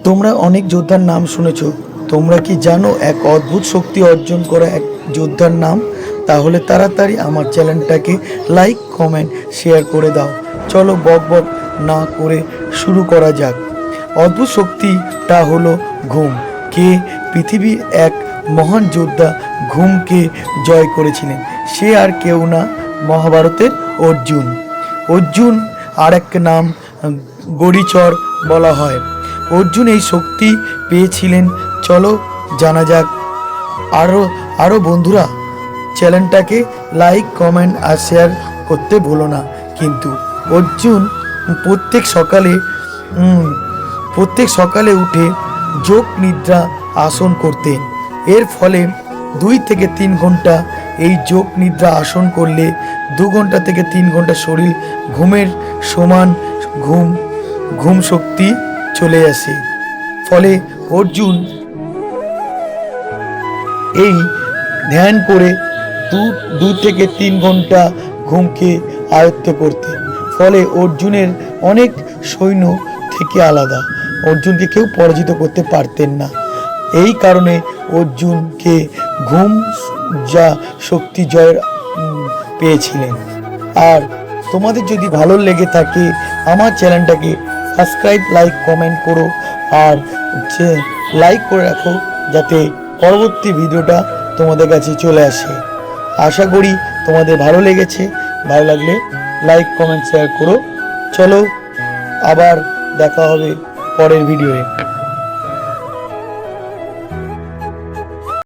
তোমরা অনেক যোদ্ধার নাম শুনেছো। তোমরা কি জানো এক অদ্ভুত শক্তি অর্জন করা এক যোদ্ধার নাম? তাহলে তাড়াতাড়ি আমার চ্যানেলটাকে লাইক, কমেন্ট, শেয়ার করে দাও। চলো বক বক না করে শুরু করা যাক। অদ্ভুত শক্তিটা হলো ঘুম। কে পৃথিবীর এক মহান যোদ্ধা ঘুমকে জয় করেছিলেন? সে আর কেউ না, মহাভারতের অর্জুন। অর্জুন আর এক নাম গরিচর বলা হয়। অর্জুন এই শক্তি পেয়েছিলেন। চলো জানা যাক। আরও আরও বন্ধুরা, চ্যানেলটাকে লাইক, কমেন্ট আর শেয়ার করতে ভুলো না কিন্তু। অর্জুন প্রত্যেক সকালে প্রত্যেক সকালে উঠে যোগ নিদ্রা আসন করতেন। এর ফলে 2 থেকে 3 ঘন্টা এই যোগ নিদ্রা আসন করলে 2 ঘন্টা থেকে 3 ঘন্টা শরীর ঘুমের সমান ঘুম শক্তি চলে আসে। ফলে অর্জুন এই ধ্যান করে 2 থেকে 3 ঘন্টা ঘুমকে আয়ত্ত করতেন। ফলে অর্জুনের অনেক সৈন্য থেকে আলাদা। অর্জুনকে কেউ পরাজিত করতে পারতেন না। এই কারণে অর্জুনকে ঘুম যা শক্তি জয়ের পেয়েছিলেন। আর তোমাদের যদি ভালো লেগে থাকে আমার চ্যানেলটাকে সাবস্ক্রাইব, লাইক, কমেন্ট করো। আর লাইক করে রাখো যাতে পরবর্তী ভিডিওটা তোমাদের কাছে চলে আসে। আশা করি তোমাদের ভালো লেগেছে। ভালো লাগলে লাইক, কমেন্ট, শেয়ার করো। চলো আবার দেখা হবে পরের ভিডিওয়ে।